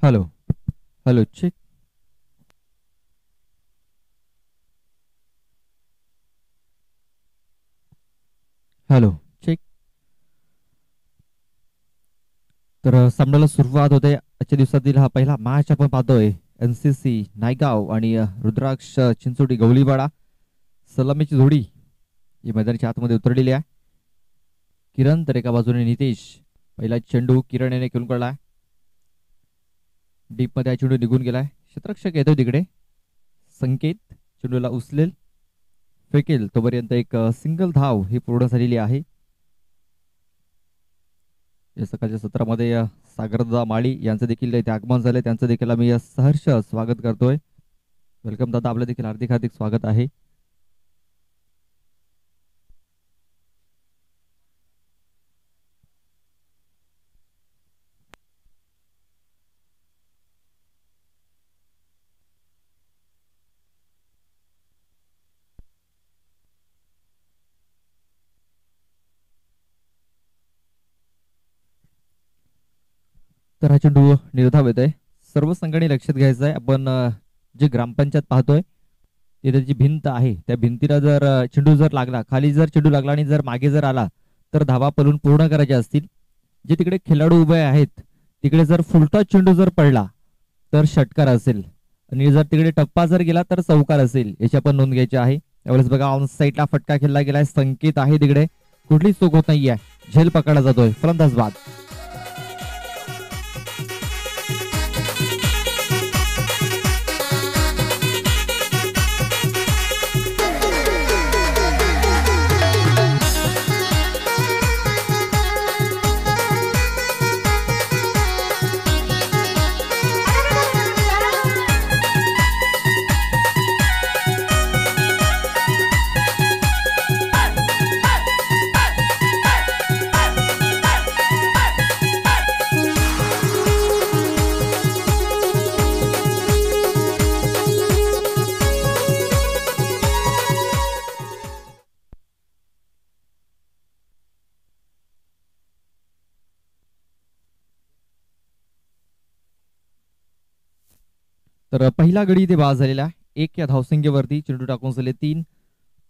Hello hello check. Hello check. तर सामन्याला सुरुवात होते. आजच्या दिवसातील हा पहिला मॅच आपण पाहतोय. NCC नायगाव आणि रुद्राक्ष चिंचोटी गवळीवाडा सलामीची जोडी ही मैदानाच्या आतमध्ये उतरलेली आहे. किरण तर एका बाजूने नितेश. पहिला चेंडू किरण याने खेळून काढला. डीप मध्ये चेंडू निघून गेलाय. क्षेत्ररक्षक येतोय तिकडे. संकेत चेंडूला उचलेल, फेकेल तोपर्यंत एक सिंगल धाव ही पूर्ण झालेली आहे. या सकाळच्या सत्रामध्ये सागरदादा माळी यांचं देखील इथे आगमन झाले. त्यांचं देखील आम्ही सहर्ष स्वागत करतोय. वेलकम दादा, आपलं देखील हार्दिक हार्दिक स्वागत आहे. तर हा चेंडू निर्धाव येत आहे. सर्व संघाने लक्षात घ्यायचं आहे. आपण जे ग्रामपंचायत पाहतोय तिथे जी भिंत आहे त्या भिंतीला जर चेंडू जर लागला, खाली जर चेंडू लागला आणि जर मागे जर आला तर धावा पळून पूर्ण करायचे असतील. जे तिकडे खेळाडू उभे आहेत तिकडे जर फुलटा चेंडू जर पडला तर षटकार असेल आणि जर तिकडे टप्पा जर गेला तर चौकार असेल, याची आपण नोंद घ्यायची आहे. त्यावेळेस बघा ऑन साईडला फटका खेळला गेलाय. संकेत आहे तिकडे, कुठलीच चूक होत नाहीये. झेल पकडला जातोय. फलंदाज बाद. तर पहिला गडी इथे बाद झालेला आहे. एक या धावसंख्येवरती चेंडू टाकून झाले 3.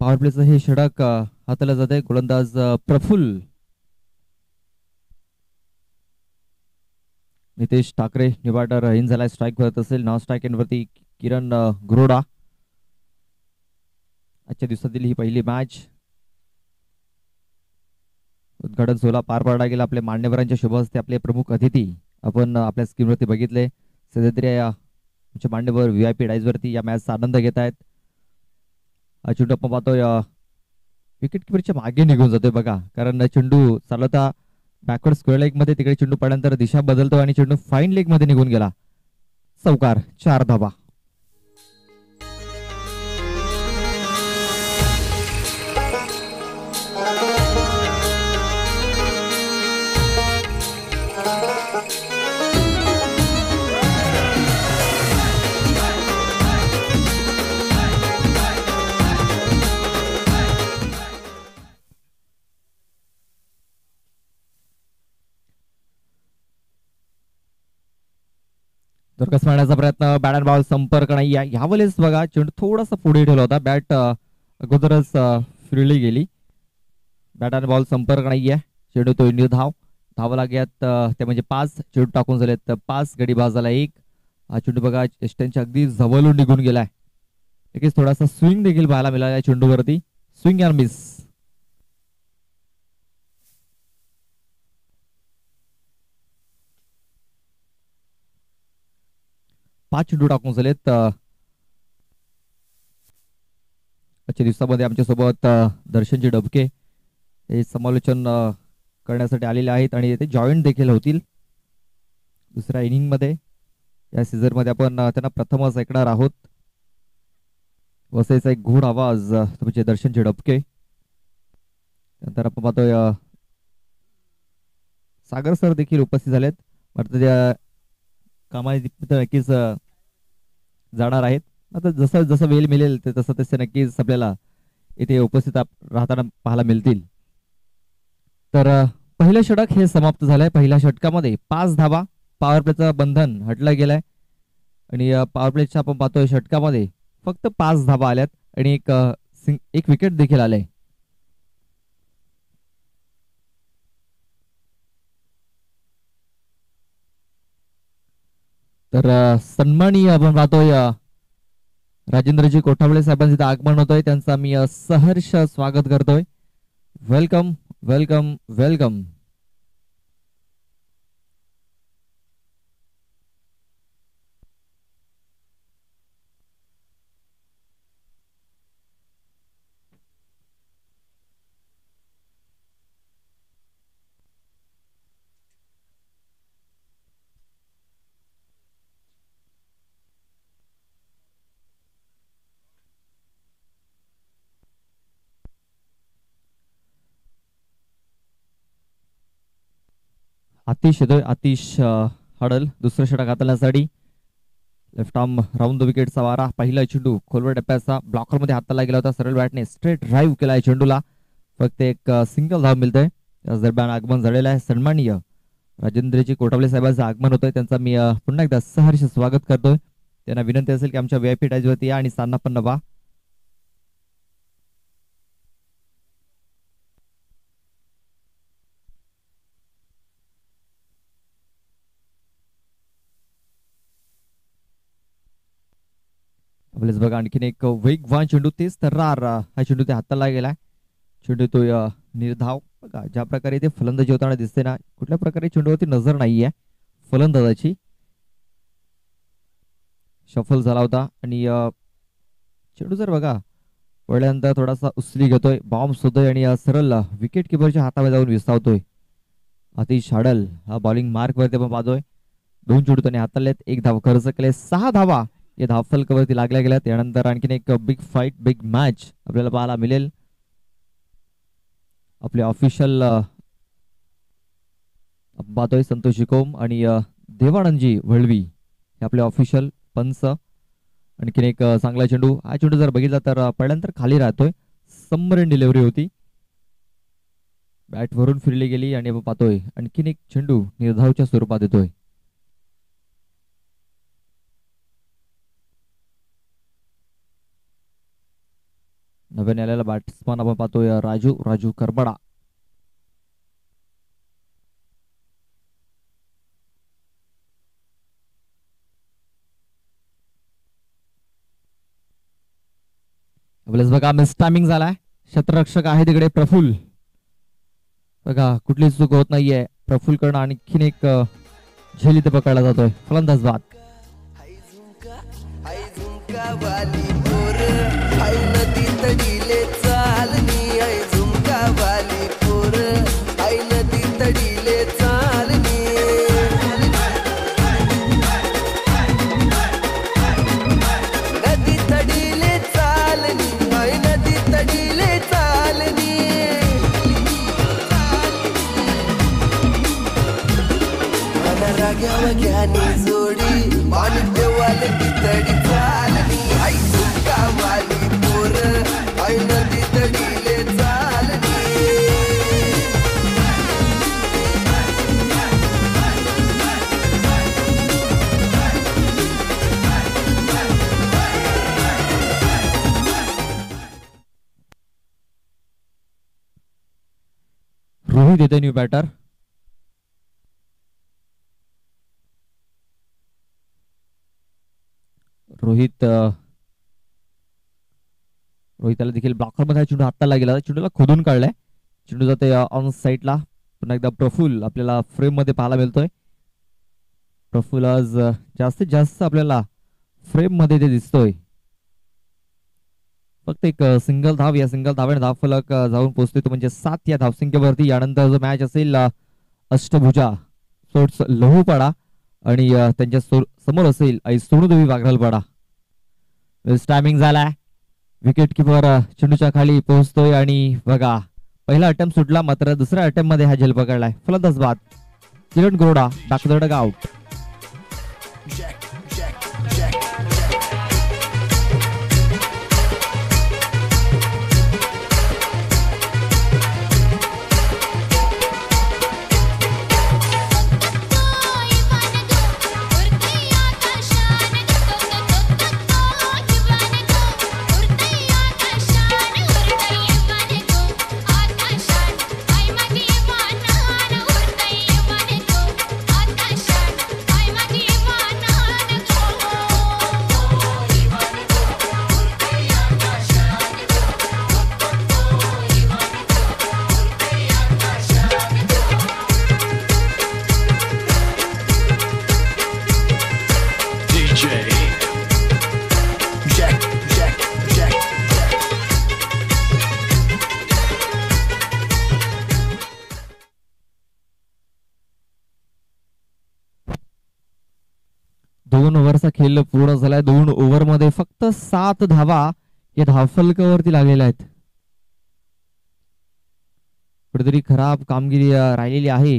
पॉवर प्लेचं हे षटक हाताला जात आहे. गोलंदाज प्रफुल्ल नितेश ठाकरे निवाडर इन झालाय. स्ट्राईक करत असेल. नॉन स्ट्राईक वरती किरण घोरोडा. आजच्या दिवसातील ही पहिली मॅच. उद्घाटन सोहळा पार पाडला गेला. आपल्या मान्यवरांच्या शुभ हस्ते आपले प्रमुख अतिथी आपण आपल्या स्क्रीनवरती बघितले. सह्याद्री मांडवर VIP डाईज वरती या मॅचचा आनंद घेत आहेत. हा चेंडू आपण पाहतोय विकेट किपरच्या मागे निघून जातोय बघा, कारण चेंडू चालवता बॅकवर्ड स्क्वेअर लेग मध्ये तिकडे चेंडू पडल्यानंतर दिशा बदलतो आणि चेंडू फाईन लेग मध्ये निघून गेला. चौकार. 4 धावा. कस मारण्याचा प्रयत्न. बॅट अँड बॉल संपर्क नाही आहे. यावेळेस बघा चेंडू थोडासा पुढे ठेवला होता. बॅट अगोदरच फिरली गेली. बॅट अँड बॉल संपर्क नाही आहे. चेंडू तो निर्धाव. धावा लागल्यात ते म्हणजे 5. चेंडू टाकून झालेत 5. गडी बाद झाला 1. हा चेंडू बघा स्टंपच्या अगदी जवळून निघून गेलाय. नक्कीच थोडासा स्विंग देखील पाहायला मिळाला या चेंडूवरती. Swing and miss. 5 चेंडू टाकून झालेत. आजच्या दिवसामध्ये आमच्यासोबत दर्शनजी डबके हे समालोचन करण्यासाठी आलेले आहेत आणि ते जॉईंट देखील होतील दुसऱ्या इनिंग मध्ये. या सीझन मध्ये आपण त्यांना प्रथमच ऐकणार आहोत. वसईचा एक घोड आवाज म्हणजे दर्शनजी डबके. नंतर आपण पाहतोय सागर सर देखील उपस्थित झालेत. त्या कामानिमित्त नक्कीच जाणार आहेत. आता जसं जसं वेळ मिळेल ते तसं तसे नक्कीच आपल्याला इथे उपस्थित राहताना पाहायला मिळतील. तर पहिलं षटक हे समाप्त झालंय. पहिल्या षटकामध्ये 5 धावा पॉवर प्लेचं बंधन हटलं गेलंय आणि पॉवर प्लेच्या आपण पाहतोय षटकामध्ये फक्त 5 धाबा आल्यात आणि एक विकेट देखील आले. तर सन्माननीय आपण पाहतोय राजेंद्रजी कोठावळे साहेबांचं इथं आगमन होतोय. त्यांचा मी सहर्ष स्वागत करतोय. Welcome welcome welcome. आतिश येतोय. आतिश हडल दुसरं षटक हाताळण्यासाठी लेफ्ट आर्म राऊंड द विकेटचा वारा. पहिला चेंडू खोलवर टप्प्याचा ब्लॉकरमध्ये हाताला गेला होता. सरळ बॅटने स्ट्रेट ड्राईव्ह केलाय चेंडूला. फक्त एक सिंगल धाव मिळतंय. त्याच दरम्यान आगमन झालेलं आहे. सन्माननीय राजेंद्रजी कोठावळे साहेबांचं आगमन होतंय. त्यांचा मी पुन्हा एकदा सहर्ष स्वागत करतोय. त्यांना विनंती असेल की आमच्या VIP टाईजवरती या आणि सामना पण नवा. आपल्याच बघा आणखीन एक वेगवान चेंडू. तेच तर्रार हा चेंडू ते हाताला गेलाय. चेंडू तो निर्धाव. बघा ज्या प्रकारे ते फलंदाजी होताना दिसते ना, कुठल्या प्रकारे चेंडूवरती नजर नाहीये फलंदाजाची. शफल झाला होता आणि चेंडू जर बघा वळल्यानंतर थोडासा उसली घेतोय, बॉम्ब होतोय आणि सरळ विकेट किपरच्या हातामध्ये जाऊन विसावतोय. आतिश हाडल हा बॉलिंग मार्क वरती आपण पाहतोय. 2 चेंडू त्याने हाताळलेत, 1 धाव खर्च केले, 6 धावा या धावफलकावरती लागल्या गेल्या. त्यानंतर आणखीन एक बिग फाईट बिग मॅच आपल्याला पाहायला मिळेल. आपले ऑफिशियल पाहतोय संतोष शिकोम आणि देवानंदजी वळवी हे आपले ऑफिशियल पंच. आणखीन एक चांगला चेंडू. हा चेंडू जर बघितला तर पहिल्यांतर खाली राहतोय. सबमरीन डिलिव्हरी होती, बॅट वरून फिरली गेली आणि आपण पाहतोय आणखीन एक चेंडू निर्धावच्या स्वरूपात येतोय. नव्याने आलेला बॅट्समन आपण पाहतोय राजू करबडा. आपल्याच बघा मिस टायमिंग झालाय. क्षेत्ररक्षक आहे तिकडे प्रफुल्ल. बघा कुठली चूक होत नाहीये. प्रफुल्ल कडनं आणखीन एक झेल इथे पकडला जातोय. फलंदाज बाद. जोडी पाणी देवाल तडी चालनी आई झुका वाली पोर आई नदी तडीले चालनी. रोहित येते न्यू बॅटर. रोहिताला देखील ब्लॉकर मध्ये चेंडू हाताला गेला. चेंडूला खोदून काढलाय. चेंडू जाते ऑन साईडला. पुन्हा एकदा प्रफुल्ल आपल्याला फ्रेम मध्ये पाहायला मिळतोय. प्रफुल्ल आज जास्तीत जास्त आपल्याला फ्रेम मध्ये ते दिसतोय. फक्त एक सिंगल धाव. या सिंगल धावेने धावफलक जाऊन पोहोचतोय तो म्हणजे 7 या धावसंख्येवरती. यानंतर जो मॅच असेल अष्टभुजा सोट्स लहूपाडा आणि त्यांच्या समोर असेल आई सोनूदेवी वाघरालपाडा. टायमिंग झालाय. विकेट किपर चेंडूच्या खाली पोहोचतोय आणि बघा पहिला अटेम्प्ट सुटला, मात्र दुसऱ्या अटेम्प्ट मध्ये हा झेल पकडलाय. फलंदाज बाद. Kiran Gorda back to the dugout. 2 ओव्हरचा खेळ पूर्ण झालाय. 2 ओव्हरमध्ये फक्त 7 धावा या धावफलकावरती लागलेल्या आहेत. कुठेतरी खराब कामगिरी राहिलेली आहे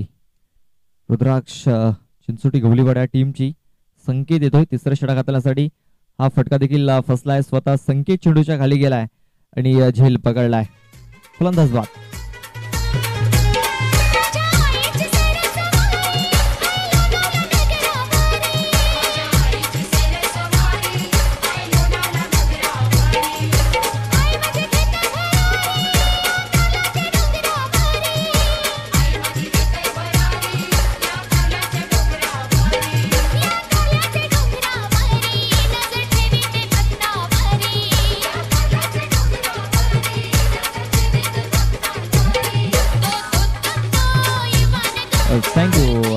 रुद्राक्ष चिंचोटी गवलीवाडा टीमची. संकेत येतोय तिसऱ्या षटकासाठी. हा फटका देखील फसलाय. स्वतः संकेत चेंडूच्या खाली गेलाय आणि झेल पकडलाय. फलंदाज बाद.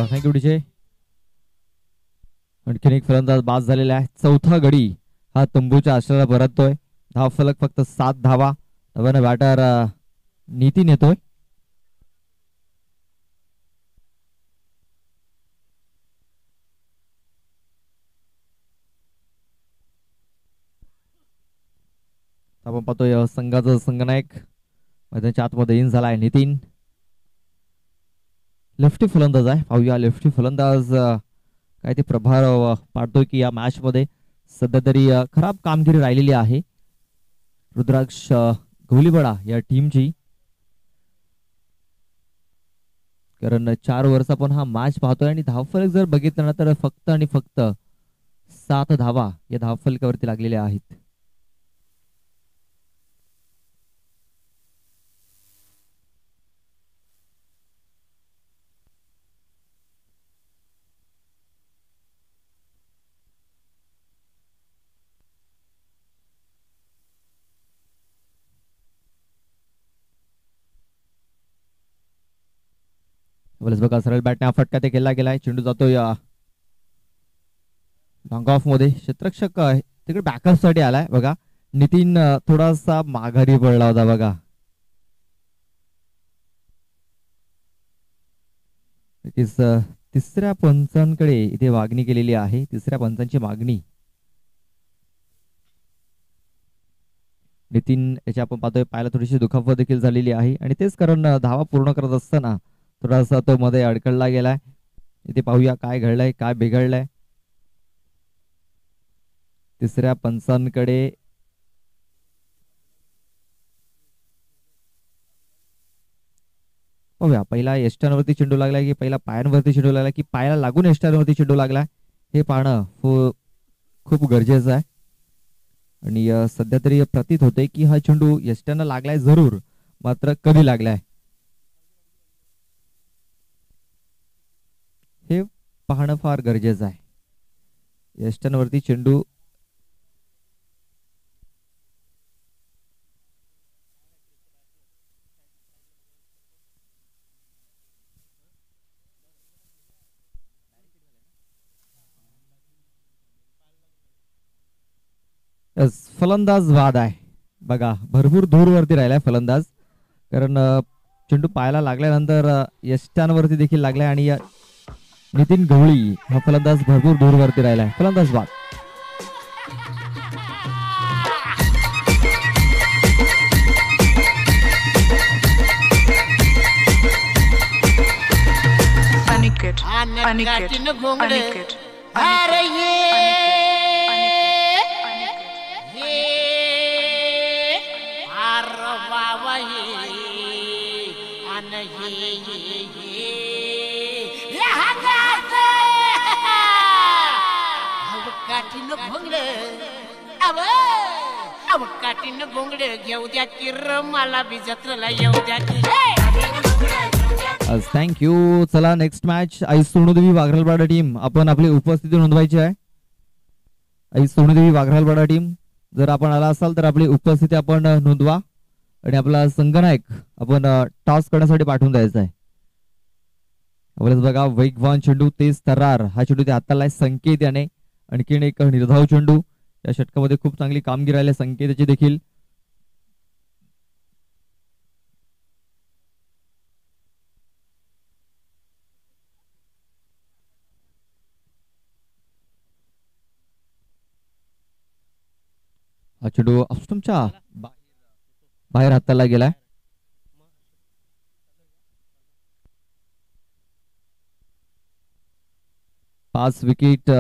Thank you DJ. आणखीन एक फलंदाज बाद झालेला आहे. चौथा गडी हा तंबूच्या आश्रयाला परततोय. धावफलक फक्त 7 धावा. नव्यानं बॅटर नितीन येतोय. आपण पाहतोय संघाचा संघनायक मैदानाच्या आतमध्ये इन झालाय. नितीन लेफ्टी फलंदाज आहे. पाहूया लेफ्टी फलंदाज काय ते प्रभार पाडतोय की या मॅच मध्ये. सध्या तरी खराब कामगिरी राहिलेली आहे रुद्राक्ष गवलीवाडा या टीमची. कारण 4 ओव्हरचा पण हा मॅच पाहतोय आणि धावफलक जर बघितलं ना तर फक्त आणि फक्त 7 धावा या धावफलकावरती लागलेल्या आहेत. बघा सरळ बॅटने हा फटका ते केला गेलाय. चेंडू जातो या लॉंग ऑफ मध्ये. क्षेत्ररक्षक तिकडे बॅकअप साठी आलाय बघा. नितीन थोडासा माघारी पडला होता बघा. तिसऱ्या पंचांकडे इथे मागणी केलेली आहे. तिसऱ्या पंचांची मागणी नितीन याची आपण पाहतोय पायाला थोडीशी दुखापत देखील झालेली आहे आणि तेच कारण धावा पूर्ण करत असताना थोडासा तो मध्ये अडकळला गेलाय. इथे पाहूया काय घडलंय काय बिघडलंय. तिसऱ्या पंचांकडे पाहूया. पहिला यष्टांवरती चेंडू लागलाय की पहिला पायांवरती चेंडू लागलाय की पायाला लागून यष्टांवरती चेंडू लागलाय हे पाहणं खूप गरजेचं आहे. आणि सध्या तरी प्रतीत होते की हा चेंडू यष्टांना लागलाय जरूर, मात्र कधी लागलाय हे पाहणं फार गरजेचं आहे. यष्टांवरती चेंडू फलंदाज बाद आहे बघा. भरपूर दूरवरती राहिलाय फलंदाज. कारण चेंडू पायाला लागल्यानंतर यष्टांवरती देखील लागलाय आणि नितीन गवळी हा फलंदाज भरपूर दूरवरती राहिलाय. फलंदाज बाद. थँक्यू. चला नेक्स्ट मॅच आई सोनूदेवी वाघरालपाडा टीम. आपण आपली उपस्थिती नोंदवायची आहे. आई सोनूदेवी वाघरालपाडा टीम जर आपण आला असाल तर आपली उपस्थिती आपण नोंदवा आणि आपला संघनायक आपण टॉस करण्यासाठी पाठवून द्यायचा आहे. बघा वेगवान चेंडू तेज तर्रार हा चेंडू ते हाताला संकेत याने. आणखीन एक निर्धाव चेंडू या षटकामध्ये खूप चांगली कामगिरी राहिली संकेताची देखील. हा चेंडू ऑफस्टंपच्या बाहेर हाताला गेलाय. पाच विकेट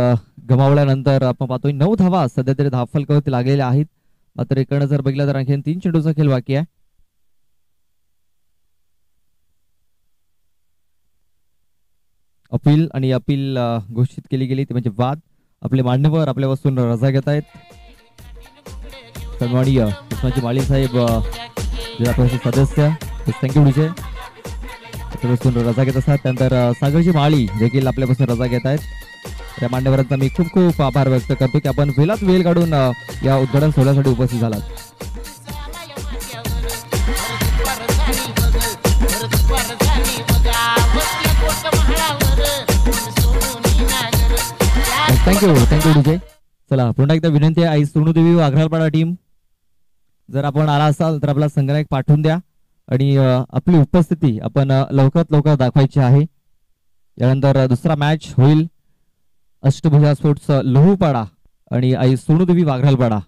गमावल्यानंतर आपण पाहतोय 9 धावा सध्या तरी धावफलकावरती लागलेल्या आहेत. मात्र इकडनं जर बघितलं तर आणखी 3 चेंडूचा खेळ बाकी आहे. अपील आणि अपील घोषित केली गेली ते म्हणजे वाद. आपले मान्यवर आपल्यापासून रजा घेत आहेत. सन्माननीय कृष्णाजी माळी साहेब जिल्हा परिषद सदस्य थँक्यू विजय आपल्यापासून रजा घेत असतात. त्यानंतर सागरजी माळी देखील आपल्यापासून रजा घेत आहेत. त्या मान्यवरांचा मी खूप खूप आभार व्यक्त करतो की आपण वेळात वेळ काढून या उद्घाटन सोहळ्यासाठी उपस्थित झालात. थँक्यू विजय. चला पुन्हा एकदा विनंती आहे आई सोनूदेवी वाघरालपाडा टीम जर आपण आला असाल तर आपला संघनायक पाठवून द्या आणि आपली उपस्थिती आपण लवकरात लवकर दाखवायची आहे. यानंतर दुसरा मॅच होईल अष्टभुजा स्पोर्ट्स लोहूपाडा आणि आई सोनूदेवी वाघरालपाडा.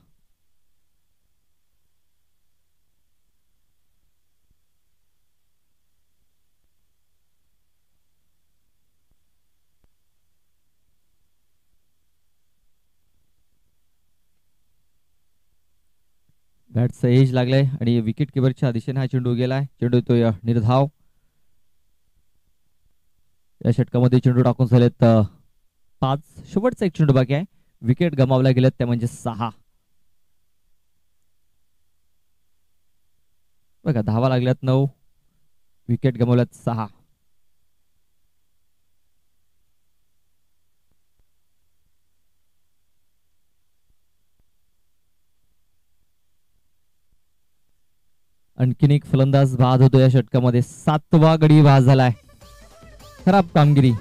बॅटचा एज लागलाय आणि विकेट किपरच्या दिशेने हा चेंडू गेलाय. चेंडू तो निर्धाव. या षटकामध्ये चेंडू टाकून झालेत 5. शेवटचा एक चेंडू बाकी आहे. विकेट गमावल्या गेल्यात त्या म्हणजे 6. बघा धावा लागल्यात 9, विकेट गमावल्यात 6. आणखीन एक फलंदाज बाद होतो या षटकामध्ये. 7वा गडी बाद झालाय. खराब कामगिरी.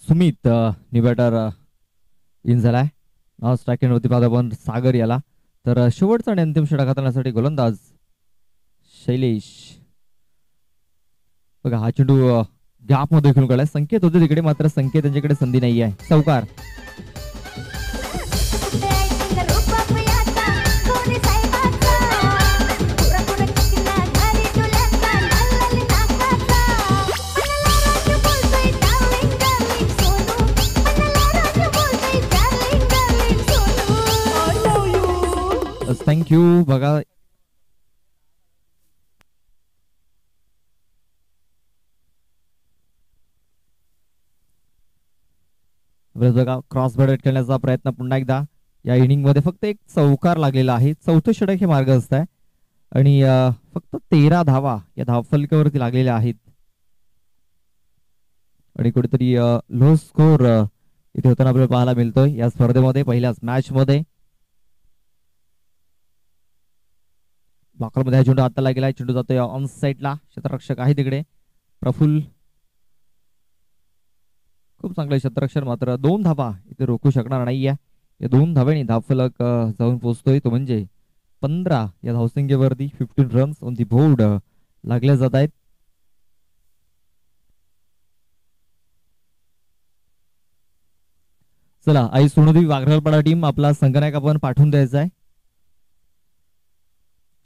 सुमित निबॅटर इन झालाय. नाव स्ट्रायकिंग होती पाहतो आपण सागर याला. तर शेवटचा आणि अंतिम षटक हाताळण्यासाठी गोलंदाज शैलेश. बघा हा चेंडू गॅप मध्ये खेळून काढलाय. संकेत होते तिकडे मात्र संकेत त्यांच्याकडे संधी नाही आहे. चौकार. थँक्यू. बघा बघा क्रॉस बॅट खेळण्याचा प्रयत्न पुन्हा एकदा. या इनिंग मध्ये फक्त एक चौकार लागलेला आहे. 4थं षटक हे मार्ग असत आहे आणि फक्त 13 धावा या धावफलकावरती लागलेल्या आहेत आणि कुठेतरी लो स्कोर इथे होताना आपल्याला पाहायला मिळतोय या स्पर्धेमध्ये. पहिल्याच मॅच मध्ये ब्लॉकरमध्ये हा चेंडू हाताला गेला. चेंडू जातोय ऑन साईडला. क्षेत्ररक्षक आहे तिकडे प्रफुल्ल. खूप चांगले क्षेत्ररक्षण मात्र 2 धावा इथे रोखू शकणार नाहीये. या 2 धाव्यांनी धावफलक जाऊन पोहोचतोय तो म्हणजे 15 या धावसंख्येवरती 15 रन्स ऑन दी बोर्ड लागले जात आहेत. चला आई सोनूदेवी वाघरालपाडा टीम आपला संघनायक आपण पाठवून द्यायचा आहे.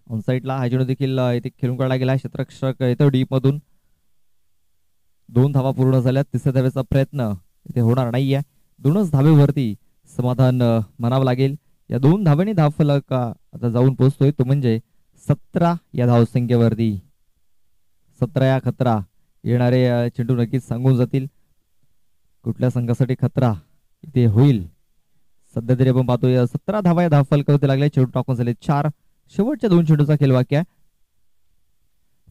ऑन साईडला हा चेंडू देखील इथे खेळून काढला गेला. क्षेत्ररक्षक येतो डीप मधून. 2 धावा पूर्ण झाल्यात. 3ऱ्या धावेचा प्रयत्न इथे होणार नाहीये. 2च धावेवरती समाधान मानावं लागेल. या 2 धाव्यांनी धावफलक आता जाऊन पोहोचतोय तो म्हणजे 17 या धावसंख्येवरती. 17 या खतरा. येणारे चेंडू नक्कीच सांगून जातील कुठल्या संघासाठी खतरा इथे होईल. सध्या तरी आपण पाहतोय 17 धावा या धाव फलकावरती लागल्या. चेंडू टाकून झाले 4. शेवटच्या 2 चेंडूचा खेळ बाकी आहे.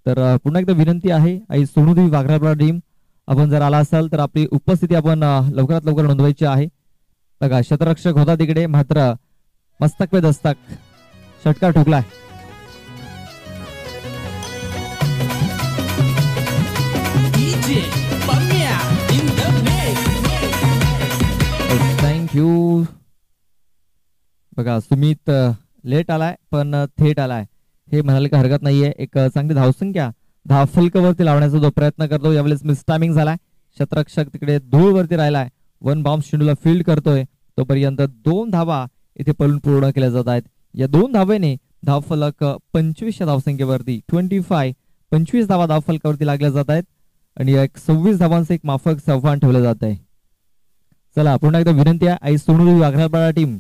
तर पुन्हा एकदा विनंती आहे आई सोनूदेवी वाघरापडा टीम, आपण जर आला असाल तर आपली उपस्थिती आपण लवकरात लवकर नोंदवायची आहे. बघा शतरक्षक होता तिकडे, मात्र मस्तक पे दस्तक, षटकार ठोकलाय. थँक्यू. बघा सुमित लेट आलाय पण थेट आलाय हे म्हणाले का हरकत नाहीये. एक चांगली धावसंख्या धाव फलकावरती लावण्याचा जो प्रयत्न करतो, यावेळेस मिस टायमिंग झालाय. शतरक्षक तिकडे धूळवरती राहिलाय. 1 बाउन्स चेंडूला फील्ड करतोय. तोपर्यंत 2 धावा इथे पळून पूर्ण केल्या जात आहेत. या 2 धावेने धाव फलक 25 धावसंख्येवरती 25 धावा धाव फलकावरती लागल्या जात आहेत आणि एक 26 धावांचं एक माफक आव्हान ठेवलं जात आहे. चला पुन्हा एकदा विनंती आहे आई सोनूदेवी वाघरापाडा टीम,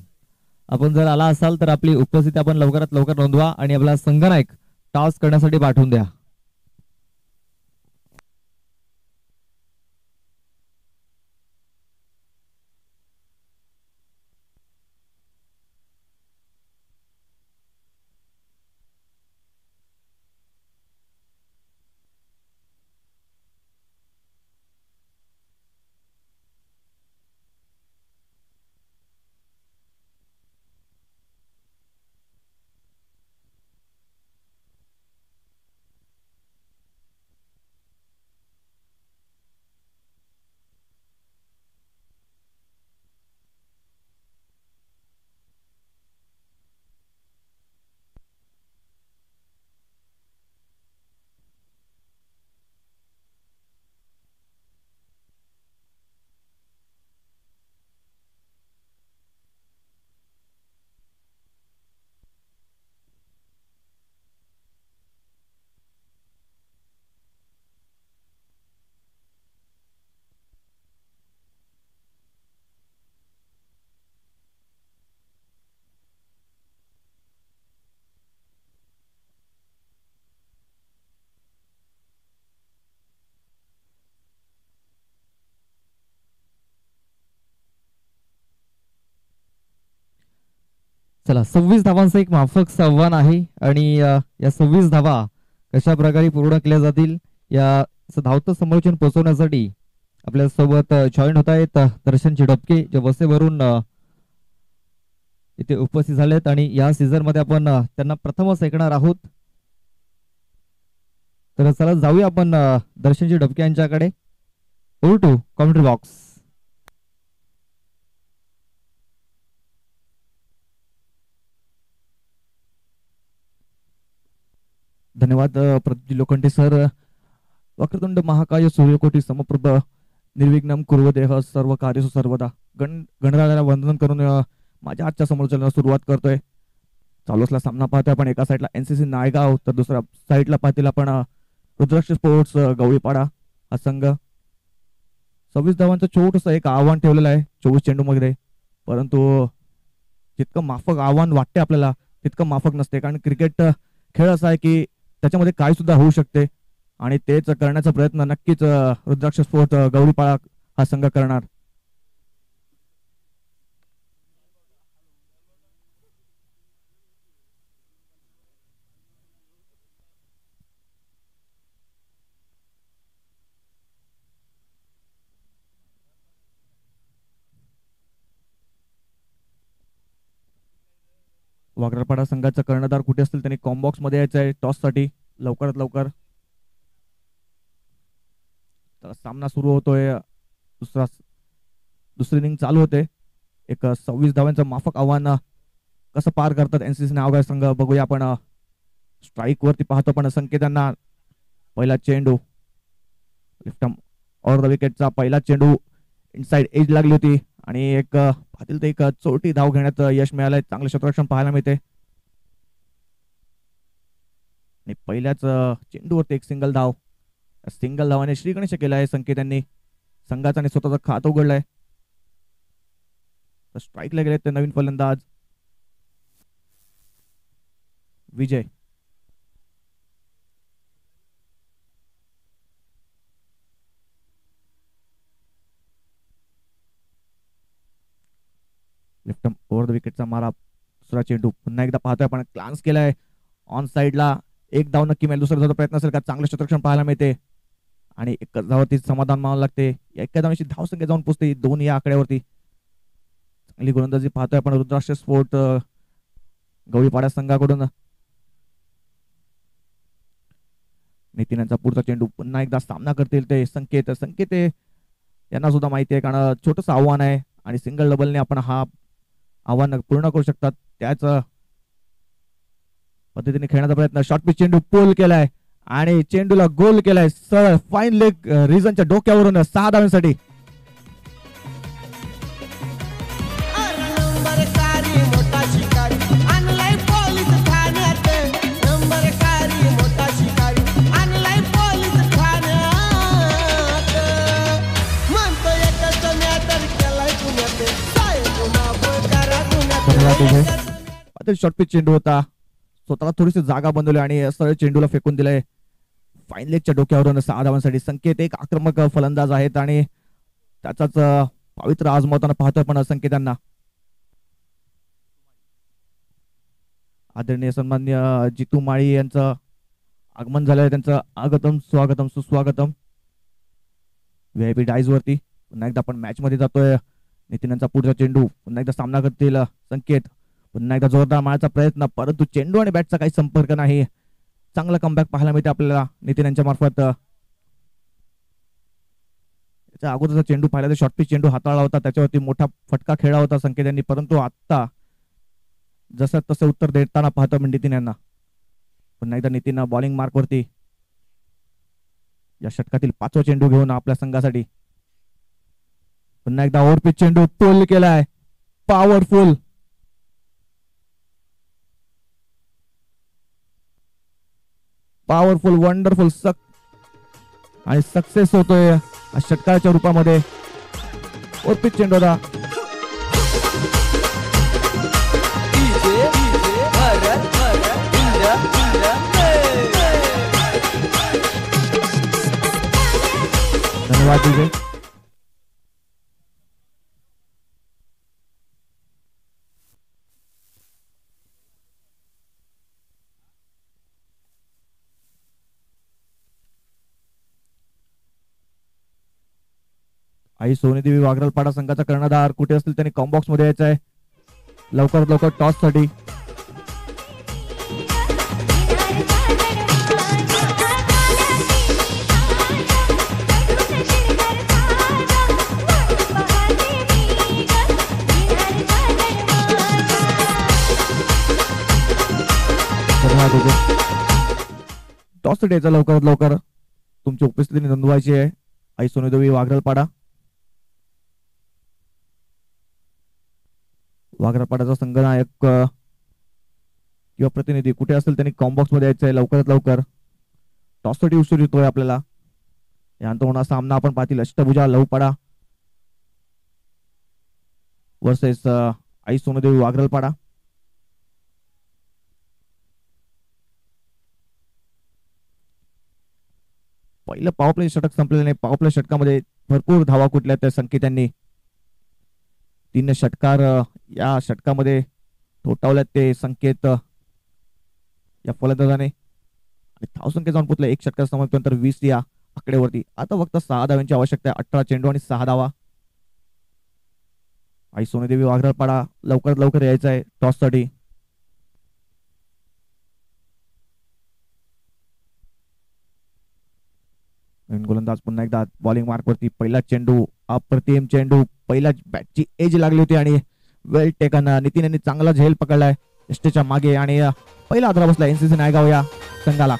आपण जर आला असाल तर आपली उपस्थिती आपण लवकरात लवकर नोंदवा आणि आपला संघनायक टॉस करण्यासाठी पाठवून द्या. चला 26 धावांचं एक माफक आव्हान आहे आणि या 26 धावा कशा प्रकारे पूर्ण केल्या जातील या धावतं समालोचन पोहोचवण्यासाठी आपल्या सोबत जॉईन होत आहेत दर्शन चिडपके, जे वसईवरून इथे उपस्थित झालेत आणि या सीझन मध्ये आपण त्यांना प्रथमच ऐकणार आहोत. तर चला जाऊया आपण दर्शन चिडपके यांच्याकडे. Over to commentary box. धन्यवाद प्रदीप लोखंडे सर. वक्रतुंड महाकाय सूर्यकोटी समप्रभ निर्विघ्नम कुर्वदेह सर्व कार्यसु सर्वदा. गणराजाला वंदन करून माझ्या आजच्या समालोचनाला सुरुवात करतोय. चालूसला सामना पाहतोय आपण. एका साईडला NCC नायगाव तर दुसऱ्या साईडला पाहतील आपण रुद्राक्ष स्पोर्ट्स गवळीपाडा हा संघ. 26 धावांचं छोटस एक आव्हान ठेवलेलं आहे 24 चेंडू मध्ये, परंतु जितकं माफक आव्हान वाटते आपल्याला तितकं माफक नसते. कारण क्रिकेट खेळ असा आहे की त्याच्यामध्ये काय सुद्धा होऊ शकते आणि तेच करण्याचा प्रयत्न नक्कीच रुद्राक्ष स्पोर्ट गवळीपाडा हा संघ करणार. वाघरापाडा संघाचा कर्णधार कुठे असतील त्यांनी कॉम्बॉक्स मध्ये यायचं आहे टॉस साठी लवकरात लवकर. तर सामना सुरू होतोय. दुसरी इनिंग चालू होते. एक 26 धावांचं माफक आव्हान कसं पार करतात NCC नावगाव संघ बघूया आपण. स्ट्राईक वरती पाहतो पण संकेतांना पहिला चेंडू लेफ्ट ऑर द विकेटचा पहिला चेंडू इनसाइड एज लागली होती आणि एक पाहतील तर एक चोटी धाव घेण्यात यश मिळालंय. चांगलं क्षेत्ररक्षण पाहायला मिळते आणि पहिल्याच चेंडूवरती एक सिंगल धावाने श्रीगणेश केला आहे संकेतांनी. संघाचा आणि स्वतःचा खात उघडलाय. स्ट्राईकला गेले ते नवीन फलंदाज विजय. लेफ्ट ओव्हर द विकेटचा मारा. दुसरा चेंडू पुन्हा एकदा पाहतोय आपण, ग्लान्स केलाय ऑन साईडला. एक धाव नक्की मिळेल, दुसरा धावचा प्रयत्न असेल का? चांगलं क्षेत्ररक्षण पाहायला मिळते आणि एक धावावरती समाधान मानावं लागते. एका धावांची धावसंख्या जाऊन पोहोचते 2 या आकड्यावरती. चांगली गोलंदाजी पाहतोय आपण रुद्राक्ष स्पोर्ट गवळीपाडा संघाकडून. नितीन यांचा पुढचा चेंडू पुन्हा एकदा सामना करतील ते संकेत. संकेत यांना सुद्धा माहिती आहे, कारण छोटस आव्हान आहे आणि सिंगल डबलने आपण हा आव्हान पूर्ण करू शकतात. त्याच पद्धतीने खेळण्याचा प्रयत्न. शॉर्ट पिच चेंडू पोल केलाय आणि चेंडूला गोल केलाय सरळ फाईन लेग रिझनच्या डोक्यावरून 6 धावांसाठी. शॉर्ट पिच चेंडू होता, स्वतःला थोडीशी जागा बनवली आणि सरळ चेंडूला फेकून दिलंय फाईन लेगच्या डोक्यावरून 6 धावांसाठी. संकेत एक आक्रमक फलंदाज आहेत आणि त्याचाच पवित्र आजमावताना पाहतोय पण संकेत यांना. आदरणीय सन्मान्य जितू माळी यांचं आगमन झालंय, त्यांचं आगतम स्वागतम सुस्वागतम VIP डायज वरती. पुन्हा एकदा आपण मॅच मध्ये जातोय. नितीन यांचा पुढचा चेंडू पुन्हा एकदा सामना करतील संकेत. पुन्हा एकदा जोरदार मारण्याचा प्रयत्न, परंतु चेंडू आणि बॅटचा काही संपर्क नाही. चांगला कमबॅक पाहायला मिळते आपल्याला नितीन यांच्या मार्फत. त्याच्या अगोदरचा चेंडू पाहिला तर शॉर्ट पिच चेंडू हाताळला होता, त्याच्यावरती मोठा फटका खेळला होता संकेत यांनी, परंतु आता जसं तसं उत्तर देताना पाहतो मी नितीन यांना. पुन्हा एकदा नितीन बॉलिंग मार्क वरती या षटकातील 5वा चेंडू घेऊन आपल्या संघासाठी. पुन्हा एकदा ओव्हर पिच चेंडू पोल केलाय, पॉवरफुल. पॉवरफुल वंडरफुल आणि सक्सेस होतोय षटकाच्या रूपामध्ये. ओव्हर पिच चेंडू होता. धन्यवाद विजय. आई सोनीदेवी वाघरालपाडा संघाचा कर्णधार कुठे असतील त्यांनी कॉम्बॉक्स मध्ये यायचं आहे लवकरात लवकर टॉस साठी. टॉस साठी यायचं लवकरात लवकर. तुमची उपस्थिती नोंदवायची आहे. आई सोनीदेवी वाघरालपाडा. वाघरापाड्याचा संघनायक किंवा प्रतिनिधी कुठे असेल त्यांनी कॉम्बॉक्स मध्ये यायचंय लवकरात लवकर. टॉस साठी उशीर येतोय आपल्याला. यानंतर होणार सामना आपण पाहतील अष्टभुजा लवपाडा वर्सेस आई सोनदेवी वाघरालपाडा. पहिलं पॉवर प्ले षटक संपलेलं नाही. पॉवर प्ले षटकामध्ये भरपूर धावा कुठल्या त्या संकेत यांनी 3 षटकार या षटकामध्ये ठोठावल्यात ते संकेत या फलंदाजाने. आणि धावसंख्या जाऊन पोहोचल्या 1 षटकार समाप्तीनंतर 20 या आकड्यावरती. आता फक्त 6 धावांची आवश्यकता आहे. 18 चेंडू आणि 6 धावा. आई सोनेदेवी वाघरालपाडा लवकरात लवकर यायचं आहे टॉस साठी. गोलंदाज पुन्हा एकदा बॉलिंग मार्क वरती. पहिला चेंडू अप्रतिम चेंडू. पहिल्या बॅटची एज लागली होती आणि वेल टेकन. नितीन यांनी चांगला झेल पकडलाय एसटीच्या मागे आणि पहिला आधार बसला NCC नायगाव या संघाला.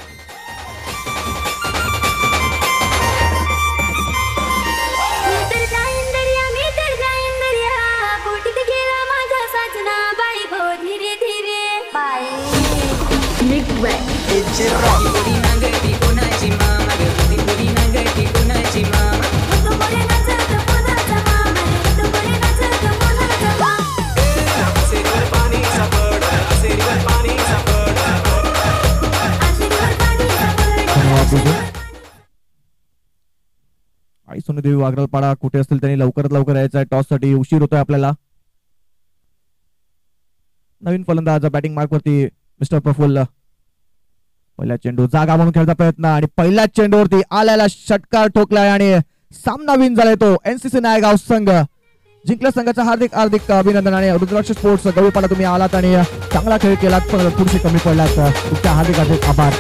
आई सोनेदेवी वाघरालपाडा कुठे असतील त्यांनी लवकरात लवकर यायचं आहे टॉस साठी. उशीर होतोय आपल्याला. नवीन फलंदाज बॅटिंग मार्क वरती मिस्टर प्रफुल्ल. पहिला चेंडू जागा म्हणून खेळता प्रयत्न आणि पहिल्याच चेंडूवरती आल्याला षटकार ठोकलाय आणि सामना विन झालाय तो. एनसीसी नायगाव संघ जिंकल्या. संघाचं हार्दिक हार्दिक अभिनंदन. आणि रुद्राक्ष स्पोर्ट्स गौपाला तुम्ही आलात आणि चांगला खेळ केलात पण थोडीशी कमी पडलात. तुमच्या हार्दिक हार्दिक आभार.